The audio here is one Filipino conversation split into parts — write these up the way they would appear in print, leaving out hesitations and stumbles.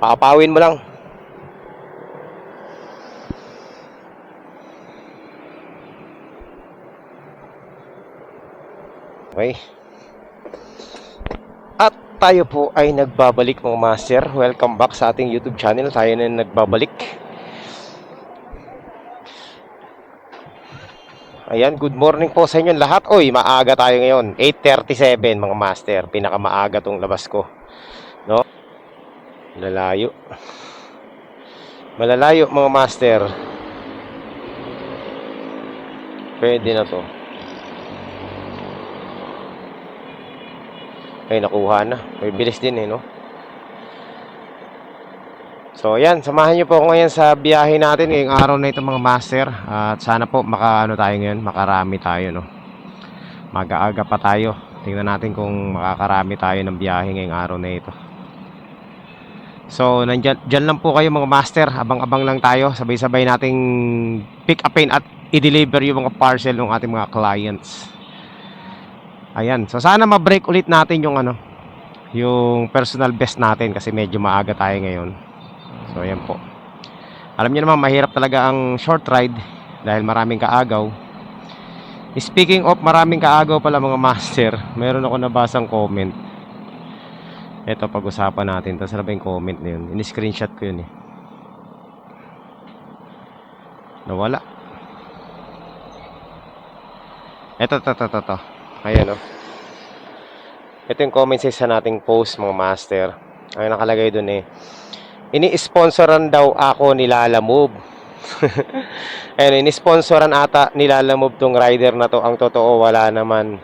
Papawin mo lang. Okay. At tayo po ay nagbabalik mga master. Welcome back sa ating YouTube channel. Tayo na nagbabalik. Ayan, good morning po sa inyo lahat. Oy, maaga tayo ngayon. 8:37 mga master. Pinakamaaga tong labas ko. No? Malalayo. Malalayo mga master. Pwede na to. Ay, nakuha na. May bilis din no? So, ayan. Samahan nyo po ako ngayon sa biyahe natin ngayong araw na ito mga master. At sana po makaano tayo ngayon. Makarami tayo, no? Mag-aaga pa tayo. Tingnan natin kung makakarami tayo ng biyahe ngayong araw na ito. So, dyan lang po kayo mga master. Abang-abang lang tayo. Sabay-sabay nating pick upin at i-deliver yung mga parcel ng ating mga clients. Ayan. So, sana ma-break ulit natin yung yung personal best natin kasi medyo maaga tayo ngayon. So, ayan po. Alam niyo naman, mahirap talaga ang short ride dahil maraming kaagaw. Speaking of maraming kaagaw pala mga master, meron ako nabasang comment. Ito, pag-usapan natin. Tapos ano ba yung comment na yun? In-screenshot ko yun Nawala. Ito. Ayan Ito yung comment sa nating post mga master. Ang nakalagay dun ini-sponsoran daw ako ni Lalamove. Ayun, ini-sponsoran ata ni Lalamove tong rider na to. Ang totoo, wala naman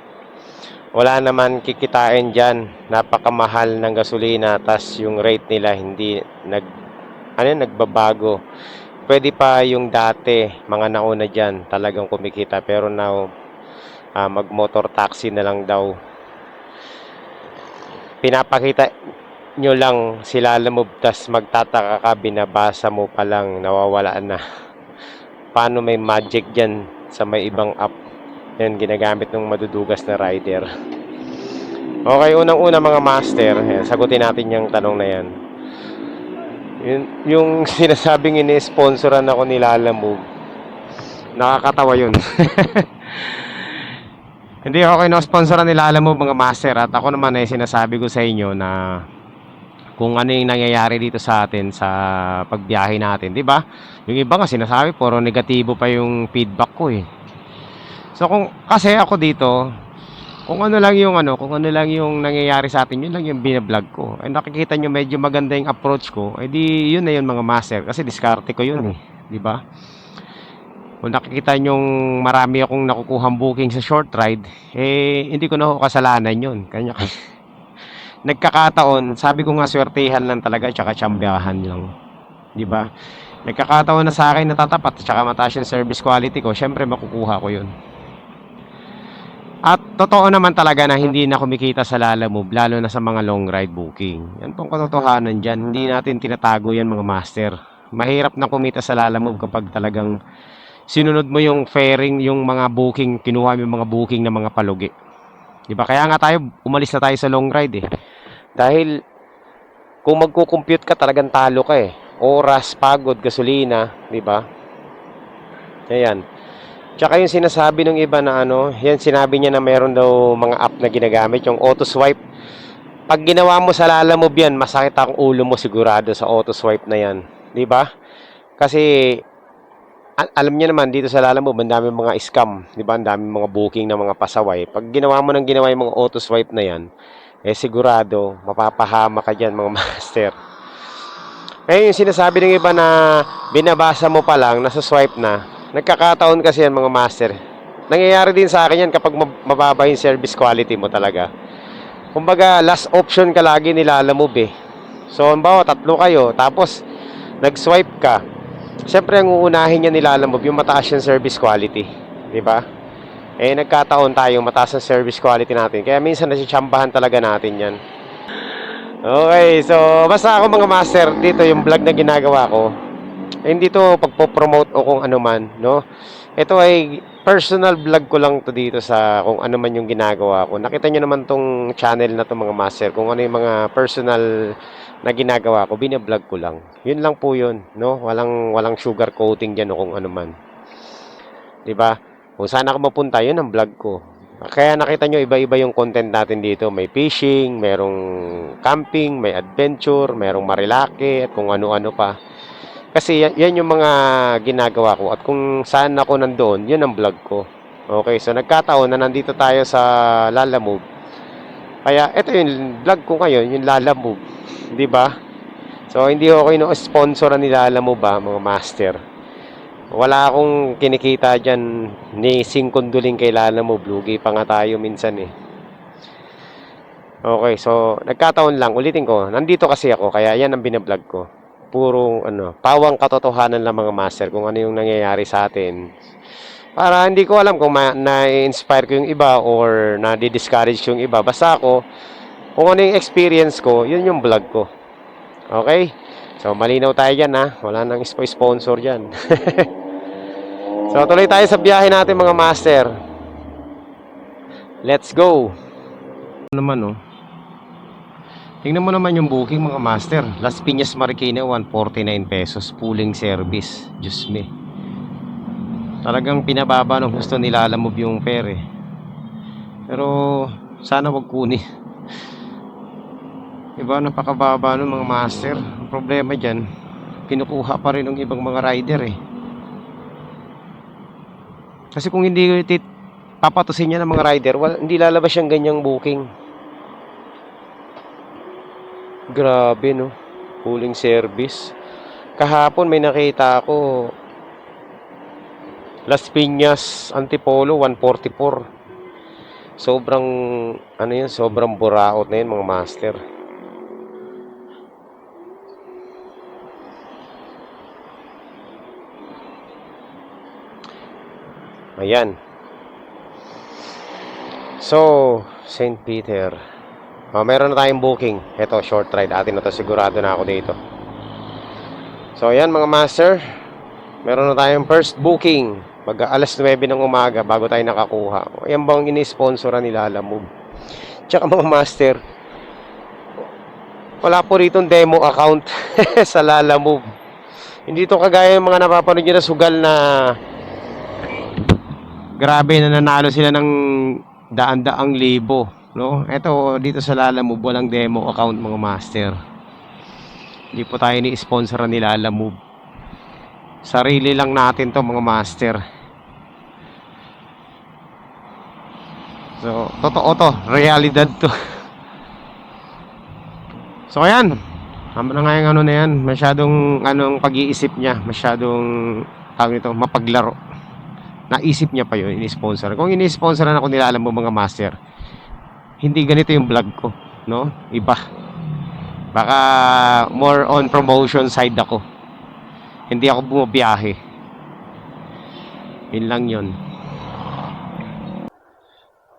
kikitain dyan. Napakamahal ng gasolina. Tas yung rate nila hindi nagbabago. Pwede pa yung dati, mga nauna dyan, talagang kumikita. Pero now, mag motor taxi na lang daw. Pinapakita nyo lang sila Lalamove, tas magtataka ka, binabasa mo pa lang, nawawalaan na. Paano may magic dyan sa may ibang app? Yan, ginagamit ng madudugas na rider. Okay, unang-una mga master, sagutin natin yung tanong na yan. Yung sinasabing ini-sponsoran ako ni Lalamove, nakakatawa yun. Hindi ako kino-sponsoran ni Lalamove mga master. At ako naman sinasabi ko sa inyo na kung ano yung nangyayari dito sa atin sa pagbiyahe natin, di ba? Yung iba nga sinasabi puro negatibo pa yung feedback ko So kasi ako dito, kung ano lang yung nangyayari sa atin, yun lang yung binablog ko. Ay nakikita nyo medyo maganda yung approach ko, di yun na yun mga master, kasi diskarte ko yun di ba? Kung nakikita nyo marami akong nakukuhang booking sa short ride, hindi ko na ako kasalanan yun. Kanya nagkakataon, sabi ko nga swertihan lang talaga tsaka tsambahan lang. 'Di ba? Nagkakataon na sa akin natatapat tsaka mataas yung service quality ko, syempre makukuha ko 'yun. At totoo naman talaga na hindi na kumikita sa Lalamove, lalo na sa mga long ride booking. Yan tong katotohanan diyan, hindi natin tinatago yan mga master. Mahirap na kumita sa Lalamove kapag talagang sinunod mo yung faring, yung mga booking, kinuha mo yung mga booking ng mga palugi. 'Di ba? Kaya nga umalis na tayo sa long ride Dahil kung magko-compute ka, talagang talo ka Oras, pagod, gasolina, 'di ba? Ayan. Tsaka yung sinasabi ng iba na yan sinabi niya na meron daw mga app na ginagamit, yung auto swipe. Pag ginawa mo sa Lalamove yan, masakit ang ulo mo sigurado sa auto swipe na yan, 'di ba? Kasi alam niyo naman dito sa Lalamove, ang dami mga scam, 'di ba? Ang dami mga booking ng mga pasaway. Pag ginawa mo yung mga auto swipe na yan, sigurado mapapahama ka diyan mga master. Yung sinasabi ng iba na binabasa mo pa lang, nasa swipe na. Nagkakataon kasi yan mga master. Nangyayari din sa akin yan kapag mababa yung service quality mo talaga. Kumbaga, last option ka lagi ni Lalamove So, halimbawa, 3 kayo, tapos nag-swipe ka. Siyempre, ang uunahin niya ni Lalamove yung mataas yung service quality. Diba? Nagkataon tayo mataas ang service quality natin. Kaya minsan nasitsambahan talaga natin yan. Okay, so basta ako mga master, dito yung vlog na ginagawa ko, hindi to pagpo-promote o kung ano man, no? Ito ay personal vlog ko lang to dito sa kung ano man yung ginagawa ko. Nakita nyo naman tong channel na to mga master, kung ano yung mga personal na ginagawa ko, binablog ko lang. Yun lang po yun, no? Walang sugar coating diyan o kung ano man. 'Di ba? Kung saan ako mapunta, yun ang vlog ko. Kaya nakita nyo iba-iba yung content natin dito. May fishing, merong camping, may adventure, merong marilake, at kung ano-ano pa. Kasi yan yung mga ginagawa ko. At kung saan ako nandoon, yun ang vlog ko. Okay, so nagkataon na nandito tayo sa Lalamove. Kaya ito yung vlog ko ngayon, yung Lalamove. 'Di ba? So hindi ako ino-sponsoran ni Lalamove mga master. Wala akong kinikita dyan ni Singkonduling kay Lalamove. Lugi pa nga tayo minsan eh. Okay, so nagkataon lang, ulitin ko, nandito kasi ako, kaya yan ang binablog ko. Puro pawang katotohanan lang mga master kung ano yung nangyayari sa atin. Para hindi ko alam kung na-inspire ko yung iba or na-discourage yung iba. Basta ako, kung ano yung experience ko, yun yung vlog ko. Okay? So malinaw tayo dyan ha. Wala nang sponsor dyan. So tuloy tayo sa biyahe natin mga master. Let's go. Ano naman tingnan mo naman yung booking mga master. Las Piñas Marikina 149 pesos pooling service. Diyos me. Talagang pinababa ng gusto nila Lalamove yung fare Pero sana wag kunin. Diba napakababa ng mga master. Ang problema dyan, kinukuha pa rin ng ibang mga rider Kasi kung hindi papatusin niya ng mga rider, hindi lalabas yung ganyang booking. Grabe no, pooling service. Kahapon may nakita ako Las Piñas Antipolo 144. Sobrang sobrang buraot na yun mga master. Ayan. So, St. Peter. Meron na tayong booking. Ito, short ride. Atin na to. Sigurado na ako dito. So, ayan mga master. Meron na tayong first booking. Alas 9 ng umaga bago tayo nakakuha. Ayan ba ang ini-sponsoran ni Lalamove? Tsaka mga master, wala po rito demo account sa Lalamove. Hindi to kagaya yung mga napapanood nyo na sugal na grabe na nanalo sila ng daan-daang libo, no? Ito dito sa Lalamove walang demo account mga master. Hindi po tayo ni-sponsoran ni Lalamove. Sarili lang natin to mga master. So, totoo to, realidad to. So ayan, tama na nga yung na yan. Masyadong pag-iisip niya, masyadong mapaglaro. Naisip niya pa yun, ini-sponsor. Kung ini-sponsoran ako nila, alam mo mga master, hindi ganito yung vlog ko, no? Iba. Baka more on promotion side ako. Hindi ako bumabiyahe. Yun lang yun.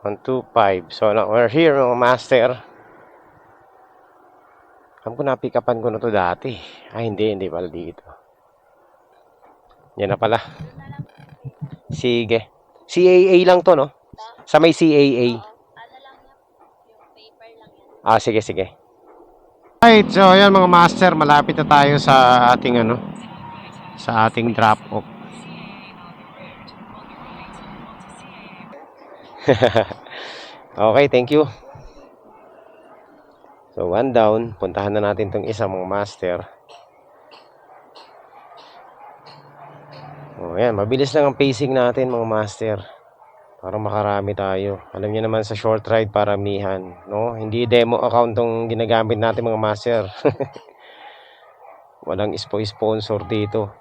125. So now we're here mga master. Alam ko napikapan ko na to dati. Hindi pala dito. Yan na pala. Sige. CAA lang to, no? Sa may CAA. Sige. Right, so ayan mga master, malapit na tayo sa ating sa ating drop off. Okay, thank you. So one down, puntahan na natin tong isang mga master. Ayan, mabilis lang ang pacing natin mga master. Para makarami tayo. Alam niyo naman sa short ride paramihan, no? Hindi demo account tong ginagamit natin mga master. Walang sponsor dito.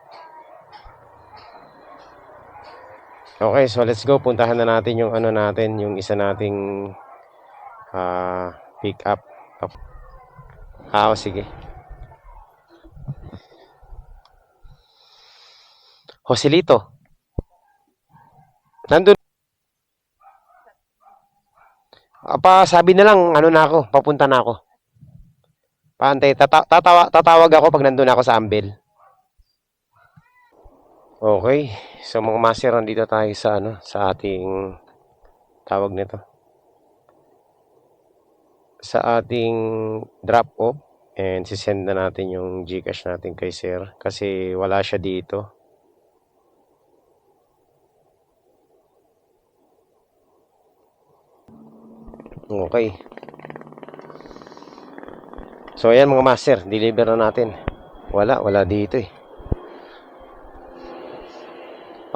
Okay, so let's go. Puntahan na natin yung natin, yung isa nating pick up. Sige. Joselito. Nandun. Sabi na lang, na ako, papunta na ako. Paantay, tatawag ako pag nandun ako sa Ambil. Okay. So mga master, nandito tayo sa ano, sa ating tawag nito. Sa ating drop off, and sisend na natin yung GCash natin kay sir kasi wala siya dito. Okay. So ayan mga master, deliver na natin. Wala dito eh.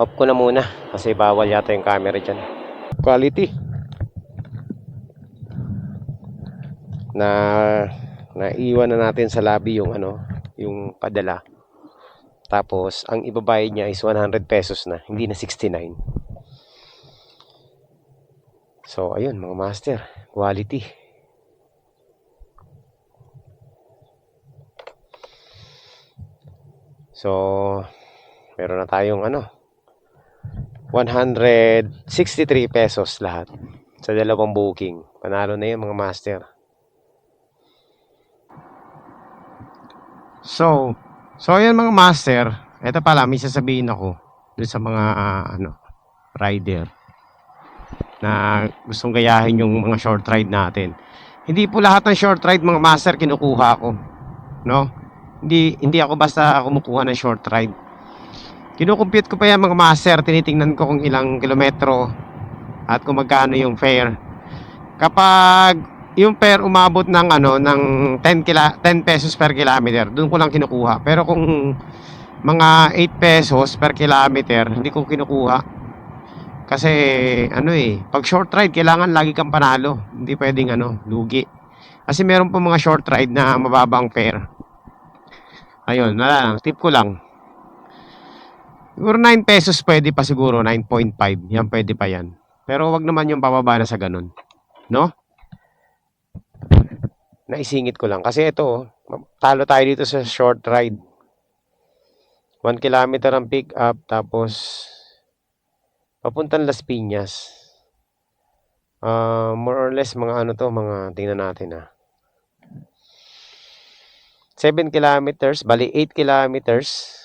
Off ko na muna kasi bawal yata yung camera dyan. Quality. Na naiwan na natin sa lobby yung ano, yung padala. Tapos ang ibabayad niya is 100 pesos na, hindi na 69. So ayun mga master, quality. So meron na tayong ano, 163 pesos lahat sa dalawang booking. Panalo na yun mga master. So ayan mga master, ito pala may sasabihin ako dun sa mga rider na gustong gayahin yung mga short ride natin. Hindi po lahat ng short ride mga master kinukuha ko, no? Hindi ako basta kumukuha ng short ride. Kinukumpute ko pa yan mga master, tinitingnan ko kung ilang kilometro at kung magkano yung fare. Kapag yung fare umabot ng ng 10 pesos per kilometer, doon ko lang kinukuha. Pero kung mga 8 pesos per kilometer, hindi ko kinukuha. Kasi pag short ride kailangan lagi kang panalo. Hindi pwedeng lugi. Kasi meron pa mga short ride na mababang fare. Ayun, tip ko lang. Siguro 9 pesos pwede pa siguro, 9.5. Yan pwede pa yan. Pero wag naman yung bababa na sa ganun. No? Naisingit ko lang. Kasi ito, talo tayo dito sa short ride. 1 kilometer ang pick up, tapos papuntang Las Piñas. More or less, mga mga tingnan natin 7 kilometers, bali 8 kilometers.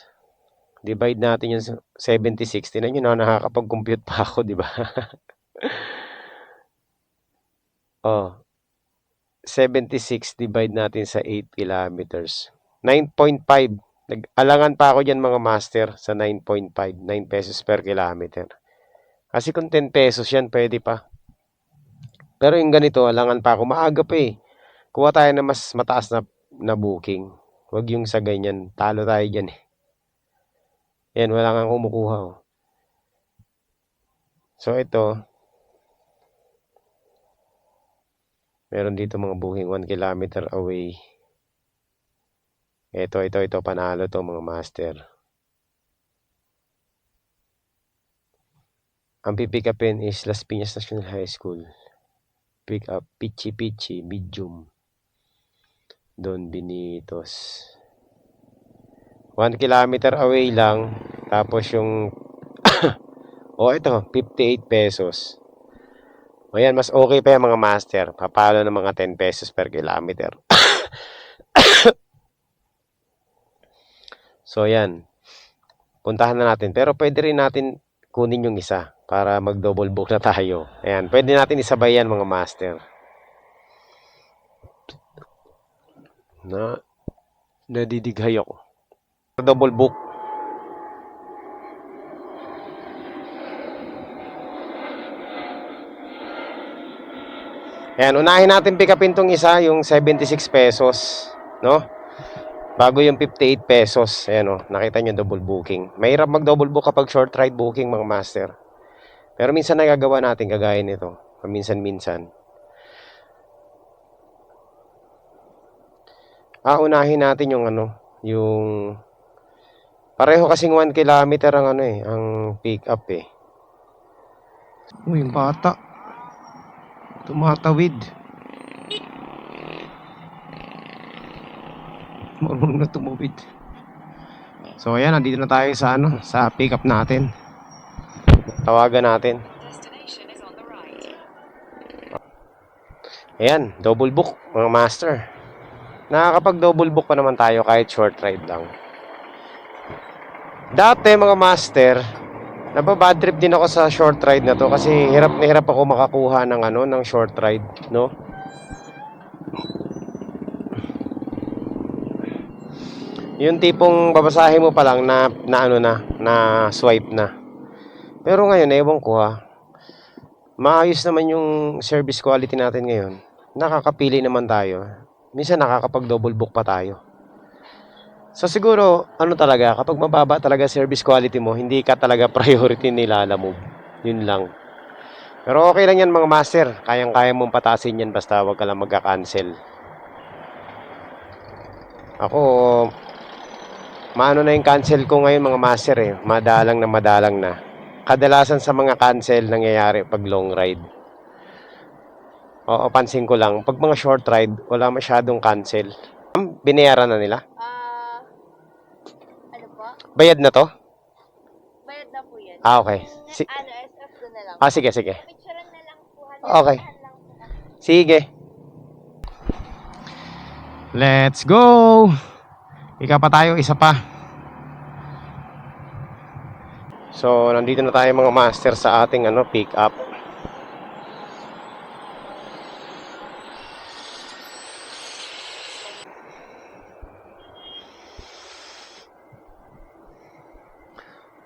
Divide natin yung 70-60. Tingnan nyo na, nakakapag-compute pa ako, di ba? Oh, 76 divide natin sa 8 kilometers. 9.5. Nag-alangan pa ako dyan mga master sa 9.5. 9 pesos per kilometer. Kasi kung 10 pesos yan, pwede pa. Pero yung ganito, alangan pa ako. Maaga pa eh. Kuha tayo na mas mataas na booking. Huwag yung sa ganyan. Talo tayo dyan eh. Yan, wala kang kumukuha. Oh. So ito, meron dito mga booking 1 kilometer away. Ito, panalo to mga master. Ang pipick upin is Las Piñas National High School. Pick up, Pichi, medium. Don Benitos. 1 kilometer away lang. Tapos yung ito, 58 pesos. O yan, mas okay pa yung mga master. Papalo ng mga 10 pesos per kilometer. So yan. Puntahan na natin. Pero pwede rin natin kunin yung isa para mag-double book na tayo. Ayan, pwede natin isabay yan mga master. Nadidighay ako. Double book. Ayan, unahin natin pick upin tong isa, yung 76 pesos, no? Bago yung 58 pesos. Ayan nakita nyo double booking. Mahirap mag-double book kapag short ride booking mga master. Pero minsan nagagawa natin kagaya nito. Minsan-minsan. Unahin natin yung yung pareho kasing 1 kilometer ang ang pick up eh. Yung bata tumatawid. Marunong na tumawid. So ayan, nandito na tayo sa sa pick up natin. Tawagan natin. Ayan, double book mga master. Nakakapag double book pa naman tayo kahit short ride lang. Dati mga master, nababad trip din ako sa short ride na to kasi hirap na hirap ako makakuha ng ano, ng short ride, no? Yung tipong babasahin mo pa lang na ano na swipe na. Pero ngayon, ewan ko ha. Maayos naman yung service quality natin ngayon. Nakakapili naman tayo. Minsan nakakapag double book pa tayo. So siguro, ano talaga, kapag mababa talaga service quality mo, hindi ka talaga priority nilalamove. Yun lang. Pero okay lang yan mga master. Kayang-kaya mong patasin yan basta wag ka lang magka-cancel. Ako, maano na yung cancel ko ngayon mga master eh. Madalang na. Kadalasan sa mga cancel nangyayari pag long ride. Oo, pansin ko lang. Pag mga short ride, wala masyadong cancel. Binayaran na nila? Ano po? Bayad na to? Bayad na po yan. Ah, okay. Ano, SF ko na lang. Ah, sige, sige. Picturean na lang po. Okay. Lang po. Sige. Let's go! Ika pa tayo, isa pa. So, nandito na tayo mga master sa ating pick up.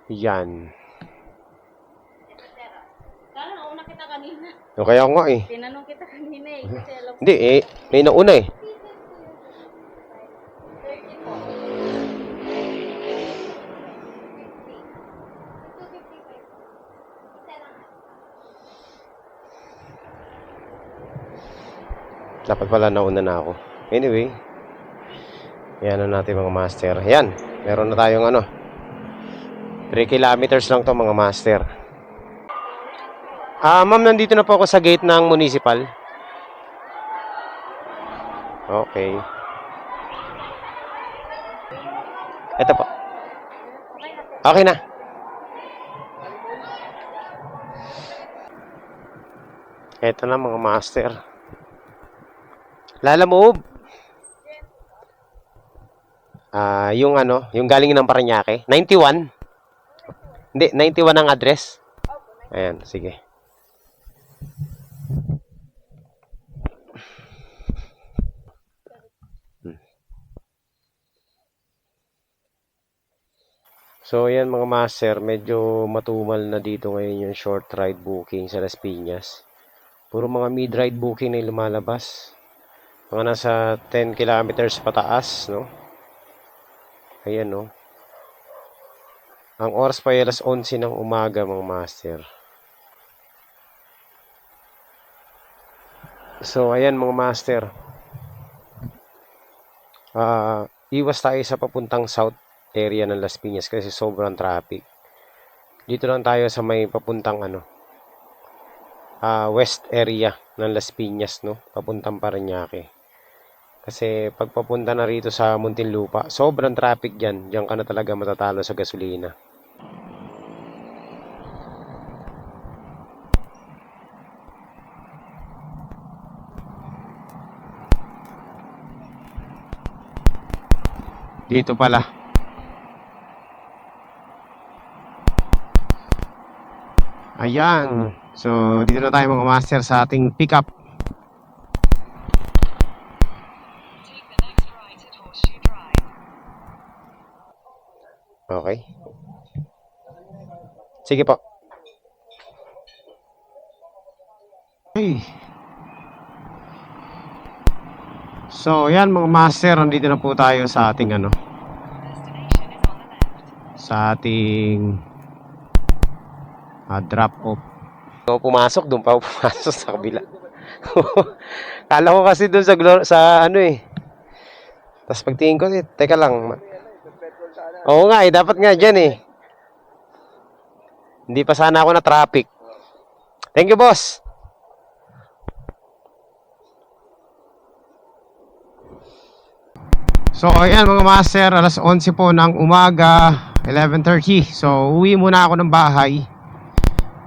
Yan. Kala nauna kita kanina. O kaya nga eh. Tinanong kita kanina eh. Kasi alam ko. Hindi eh, may nauna eh. 30 po. 255. Dapat pala nauna na ako. Anyway, yan na natin mga master. Yan, meron na tayong 3 kilometers lang to mga master. Ma'am, nandito na po ako sa gate ng municipal. Okay. Ito po. Okay na. Ito na mga master. Lalamove. Yung galing ng Parañaque. 91. Hindi, 91 ang address. Ayan, sige. So, ayan mga master, medyo matumal na dito ngayon yung short ride booking sa Las Piñas. Puro mga mid-ride booking na lumalabas. Mga nasa 10 kilometers pataas, no? Ayan, no? Ang oras pa ay alas 11 ng umaga, mga master. So, ayan mga master. Iwas tayo sa papuntang south area ng Las Piñas kasi sobrang traffic. Dito lang tayo sa may papuntang west area ng Las Piñas, no? Papuntang Parañaque. Kasi pag papunta na rito sa Muntinlupa, sobrang traffic dyan. Diyan ka na talaga matatalo sa gasolina. Dito pala. Ayan. So, dito na tayo mga master sa ating pickup. Okay. Sige po. Okay. So, yan mga master, nandito na po tayo sa ating sa ating drop off. So, pumasok, doon pa ako pumasok sa kabila. Kala ko kasi doon sa Tapos pagtingin ko, teka lang. Oo nga dapat nga dyan eh. Hindi pa sana ako na traffic. Thank you, boss. So, ayan mga master, alas 11 po ng umaga, 11:30. So, uwi muna ako ng bahay.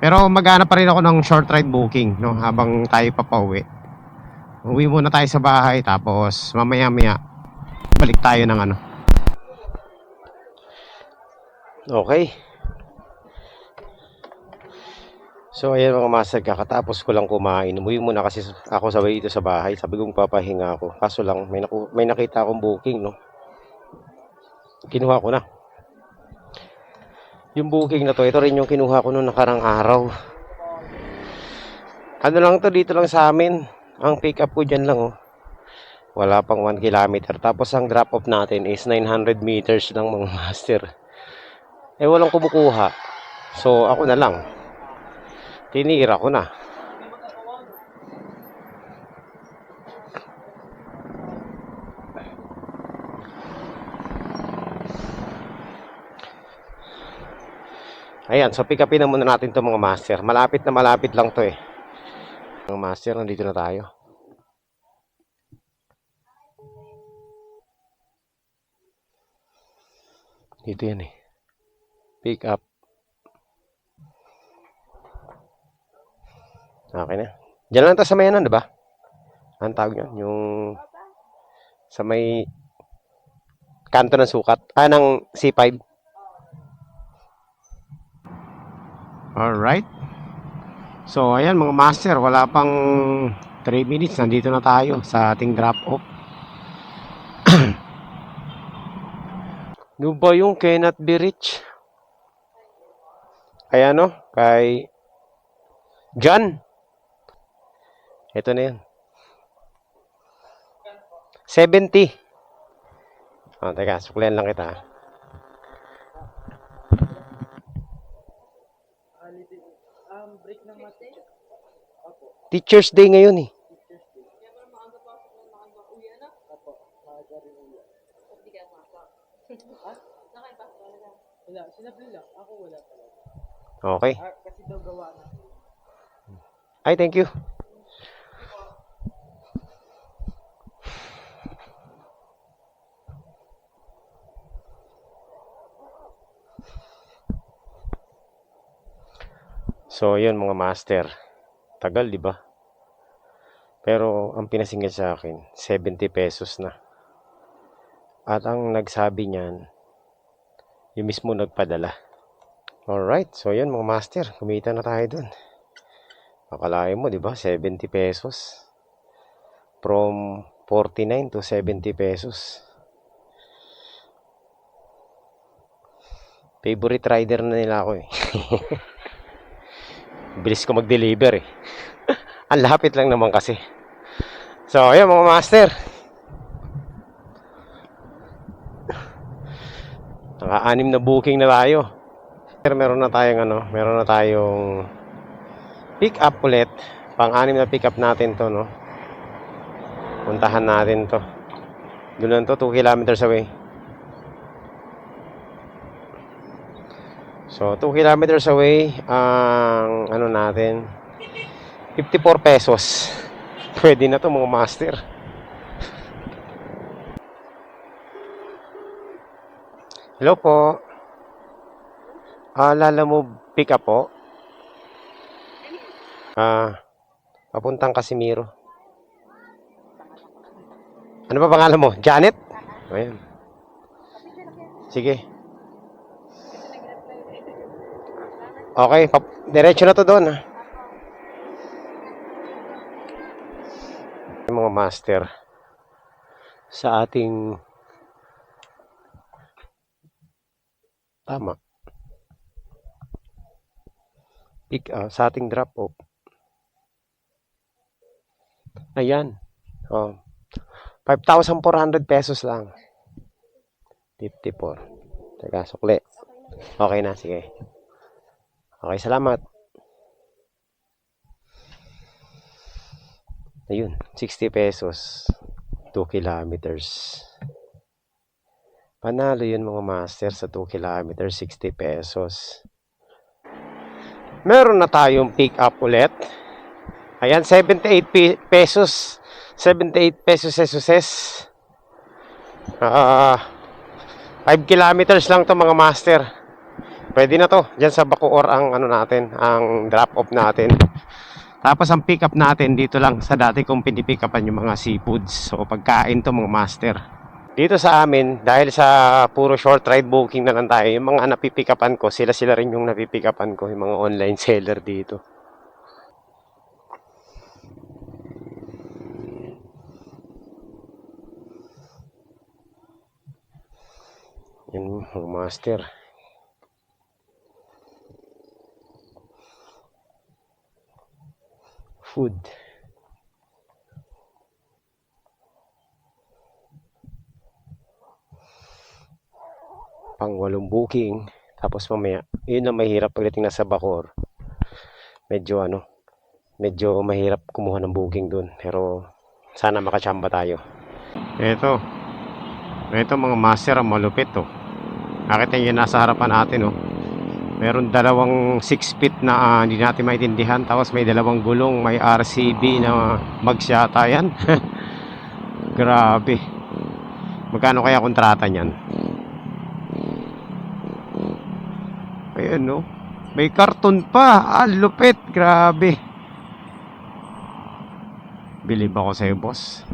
Pero maghanap pa rin ako ng short ride booking, no, habang tayo papauwi. Uwi muna tayo sa bahay, tapos mamaya-maya balik tayo ng Okay. So, ayan mga master, kakatapos ko lang kumain. Umuwi muna kasi ako sabay dito sa bahay. Sabi kong papahinga ako. Kaso lang, may nakita akong booking, no? Kinuha ko na. Yung booking na to, ito rin yung kinuha ko noong nakarang araw. Ano lang to, dito lang sa amin. Ang pick up ko dyan lang, oh. Wala pang 1 kilometer. Tapos ang drop off natin is 900 meters lang mga master. Eh, walang kumukuha. So, ako na lang. Tinira ko na. Ayan, so pick upin na muna natin to mga master. Malapit na malapit lang to eh. Mga master, nandito na tayo. Dito yan eh. Pick up. Okay na. Diyan lang to sa may ano, diba? Ang tawag yun, yung sa may kanto ng sukat. Ng C5. Alright. So, ayan mga master, wala pang 3 minutes. Nandito na tayo sa ating drop off. Doon ba yung cannot be reached? Kay ano? Kay John. Ito na yan. 70. Oh, teka, suklihan lang kita. Teacher's Day ngayon eh. Okay. Ay, thank you. So, yun mga master. Tagal, di ba? Pero, ang pinasingil sa akin, 70 pesos na. At ang nagsabi niyan, yung mismo nagpadala. Alright, so yun mga master. Kumita na tayo dun. Akalain mo, di ba? 70 pesos. From 49 to 70 pesos. Favorite rider na nila ako eh. Bilis ko mag-deliver eh. Ang lapit lang naman kasi. So, ayun mga master. Naka-6 na booking na tayo. Meron na tayong pick up ulit. Pang-6 na pick up natin to, no. Puntahan natin to. Doon lang to, 2 kilometers away. So, 2 kilometers away, ang ano natin, 54 pesos. Pwede na to mga master. Hello po. Lala mo pick up po? Papuntang Casimiro. Ano ba pangalan mo? Janet? Ayan. Sige. Okay, diretso na to doon. Mga master, sa ating sa ating drop off. Ayan. 5,400 pesos lang. 54. Teka, sukli. Okay na, sige. Okay, salamat. Ayun, 60 pesos. 2 kilometers. Panalo yun mga master sa 2 kilometers, 60 pesos. Meron na tayong pick up ulit. Ayan, 78 pesos. 78 pesos SSS. 5 kilometers lang to mga master. Pwede na to. Diyan sa Bacoor ang ano natin, ang drop off natin. Tapos ang pick up natin dito lang sa dati kong pinipick upan yung mga seafoods. So pagkain to mga master. Dito sa amin, dahil sa puro short ride booking na lang tayo, yung mga napipikapan ko, sila rin yung napipikapan ko, yung mga online seller dito. Yan mga master. Food. Pang 8 booking. Tapos mamaya, yun ang mahirap pagdating na sa Bacoor. Medyo medyo mahirap kumuha ng booking dun. Pero sana makachamba tayo. Ito mga master ang malupit to. Nakita niyo nasa harapan natin oh. Meron dalawang 6 feet na hindi natin maintindihan. Tapos may dalawang gulong, may RCB na magsyata yan. Grabe. Magkano kaya kontrata niyan? Ayan no. May karton pa. Lupit. Grabe. Bilib ako sa'yo boss.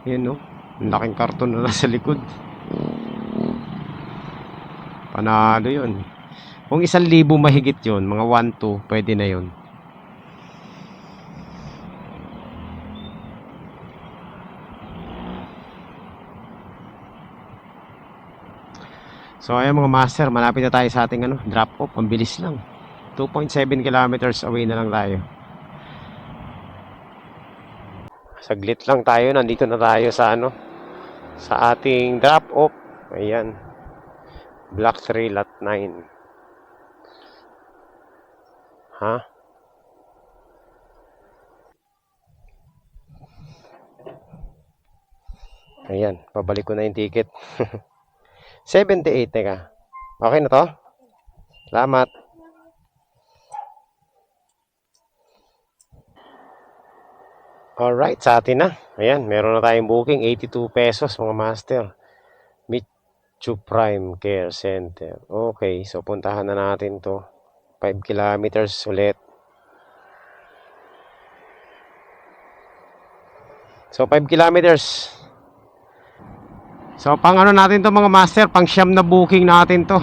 Ayan no. Ang laking karton na nasa likod. Panalo yun. Kung 1,000 mahigit yun, mga 1-2, pwede na yun. So ayan mga master, malapit na tayo sa ating drop off. Ang bilis lang. 2.7 kilometers away na lang tayo. Saglit lang tayo, nandito na tayo sa sa ating drop off. Ayan. Block 3 lot 9. Ha? Ayan, pabalik ko na yung ticket. 78, teka. Okay na to? Salamat. Alright, sa atin na. Ayan, meron na tayong booking. 82 pesos mga master. Michu Prime Care Center. Okay, so puntahan na natin to. 5 kilometers ulit. So 5 kilometers. So pang natin to mga master, pang siyam na booking natin to.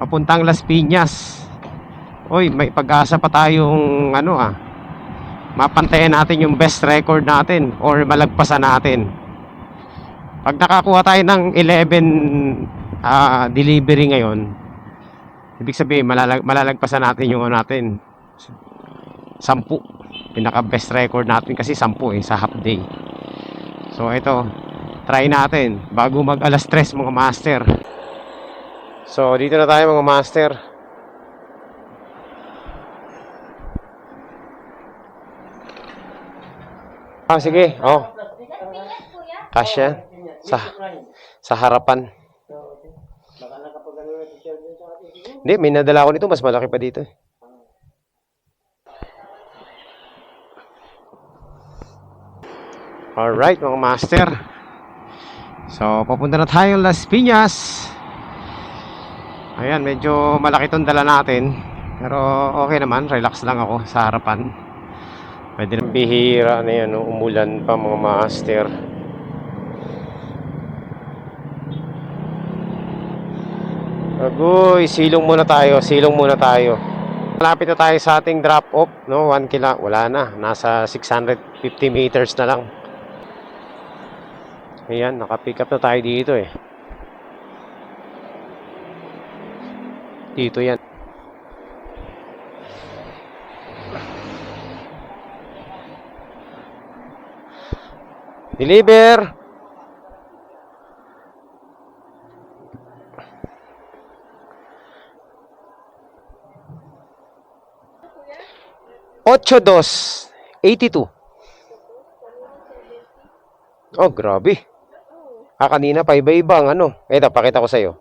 Papuntang Las Piñas. Oy, may pag-asa pa tayong mapantayan natin yung best record natin or malagpasan natin. Pag nakakuha tayo ng 11 delivery ngayon, ibig sabihin malalagpasan natin yung natin 10. Pinaka best record natin kasi 10 sa half day. So ito, try natin bago mag 3:00 mga master. So dito na tayo mga master. Sige, kasya sa harapan. Hindi, may nadala ko nito, mas malaki pa dito. Alright mga master. So papunta na tayo Las Piñas. Ayan, medyo malaki itong dala natin. Pero okay naman, relax lang ako sa harapan. Pwede na bihira na yan, umulan pa mga master. Agoy, silong muna tayo. Malapit na tayo sa ating drop off, 1 kila, wala na, nasa 650 meters na lang. Ayan, naka-pick up na tayo dito eh. Dito yan. Deliver. Ocho dos 82. Oh, grabe. Kanina pa iba-ibang Ito, pakita ko sa'yo.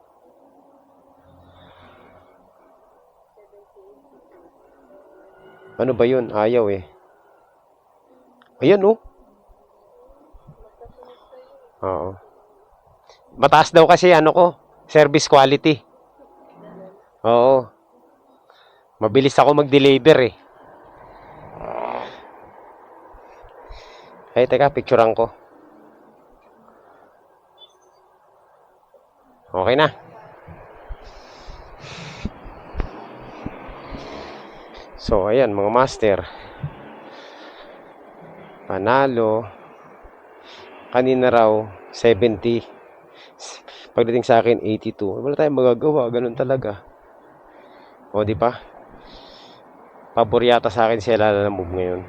Ano ba yun? Ayaw eh. Ayan oh. Oo. Mataas daw kasi service quality. Oo. Mabilis ako mag-deliver eh. Ay, teka, picturean ko. Okay na. So, ayan mga master. Panalo. Kanina raw, 70. Pagdating sa akin, 82. Wala tayong magagawa. Ganun talaga. O, di pa? Pabor yata sa akin sila na move ngayon.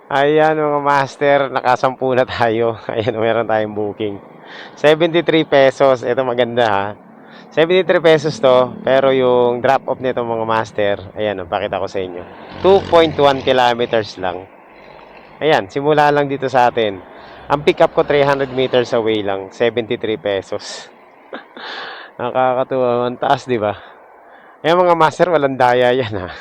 Ayan mga master, nakasampu na tayo. Ayan, meron tayong booking. 73 pesos. Ito maganda ha. 73 pesos to. Pero yung drop off nito mga master, ayan, pakita ko sa inyo. 2.1 kilometers lang. Ayan, simula lang dito sa atin. Ang pick up ko 300 meters away lang. 73 pesos. Nakakatuwa. Ang taas, di ba? Ayan mga master, walang daya yan ha.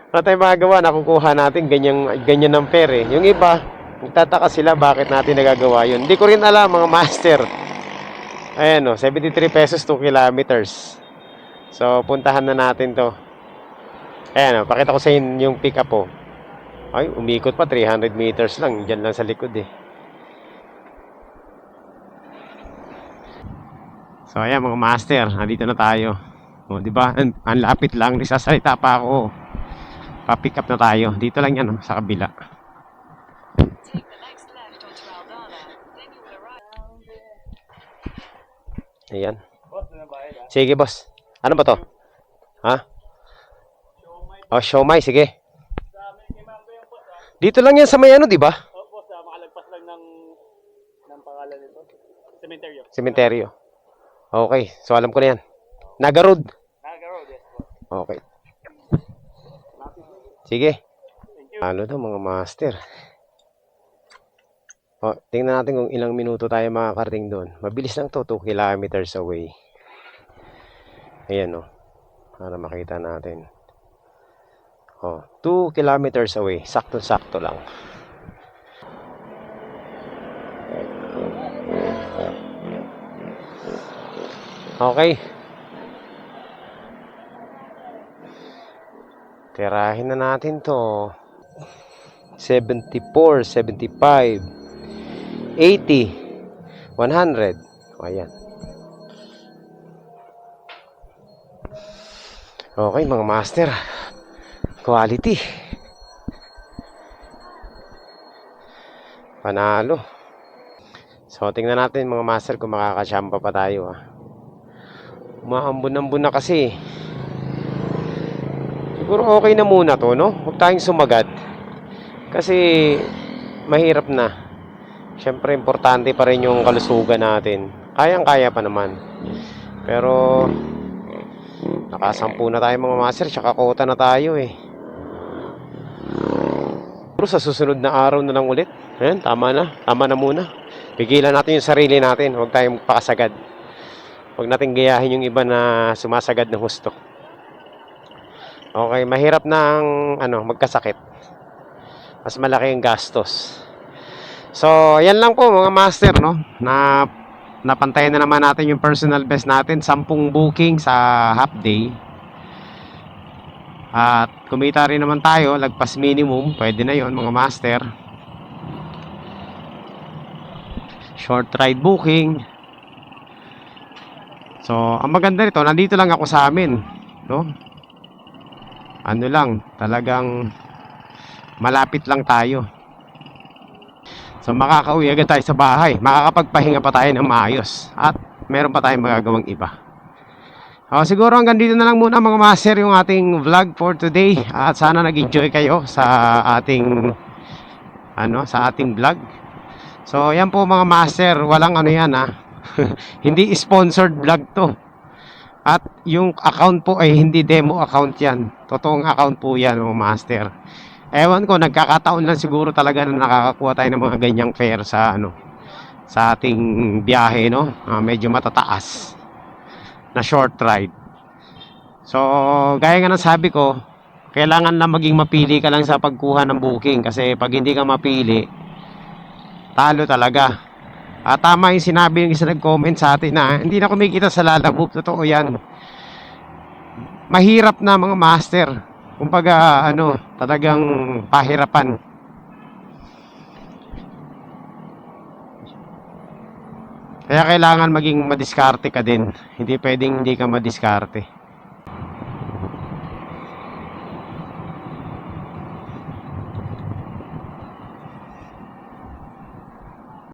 Wala tayong magagawa, nakukuha natin ganyan ng fare eh. Yung iba, nagtataka sila bakit natin nagagawa yun. Hindi ko rin alam mga master. Ayan o, 73 pesos 2 kilometers. So, puntahan na natin to. Ayan o, pakita ko sa inyo yung pick up o. Ay, umikot pa, 300 meters lang. Diyan lang sa likod eh. So, ayan mga master, nandito na tayo. O, di ba? Ang lapit lang, nisasalita pa ako. Pa-pick up na tayo. Dito lang yan, sa kabila. Ayan. Sige, boss. Ano ba to? Ha? Oh, siomai, sige. Dito lang yan sa may ano, di ba? Boss, makalagpas lang ng pangalan nito. Cementerio. Cementerio. Okay, so alam ko na yan. Naga Road. Naga Road, yes, boss. Okay. Sige. Ano to mga master? O, tingnan natin kung ilang minuto tayo makakarating doon. Mabilis lang to, 2 kilometers away. Ayan o. Para makita natin. O, 2 kilometers away. Sakto-sakto lang. Okay. Tirahin na natin to. 74, 75, 80, 100. O, ayan. Okay, mga master. Quality. Panalo. So, tingnan natin mga master kung makakachamba pa tayo. Umaambon-ambon na kasi. Siguro okay na muna to, no? Huwag tayong sumagat. Kasi mahirap na. Siyempre, importante pa rin yung kalusugan natin. Kayang-kaya pa naman. Pero, nakasampu na tayo mga master. Tsaka kota na tayo eh. Pero sa susunod na araw na lang ulit. Ayan, tama na. Tama na muna. Pigilan natin yung sarili natin. Huwag tayong pakasagad. Huwag natin gayahin yung iba na sumasagad na husto. Okay, mahirap na magkasakit. Mas malaki ang gastos. So, yan lang po mga master, no? Napantayan na naman natin yung personal best natin. 10 booking sa half day. At kumita rin naman tayo. Lagpas minimum. Pwede na yon mga master. Short ride booking. So, ang maganda nito, nandito lang ako sa amin, no? Ano lang, talagang malapit lang tayo. So, makakauwi agad tayo sa bahay. Makakapagpahinga pa tayo ng maayos. At meron pa tayong magagawang iba. Siguro hanggang dito na lang muna mga master yung ating vlog for today. At sana nag-enjoy kayo sa ating vlog. So, yan po mga master. Walang yan Hindi sponsored vlog to. At yung account po ay hindi demo account yan. Totoong account po yan mga master. Ewan ko, nagkakataon lang siguro talaga na nakakakuha tayo ng mga ganyang fare sa ating biyahe, no? Medyo matataas na short ride. So, gaya nga ng sabi ko, kailangan na maging mapili ka lang sa pagkuha ng booking kasi pag hindi ka mapili, talo talaga. Tama yung sinabi ng isa nag-comment sa atin na hindi na kumikita sa Lalamove. Totoo yan. Mahirap na mga master. Kumbaga, ano, talagang pahirapan. Kaya kailangan maging madiskarte ka din. Hindi pwedeng hindi ka madiskarte.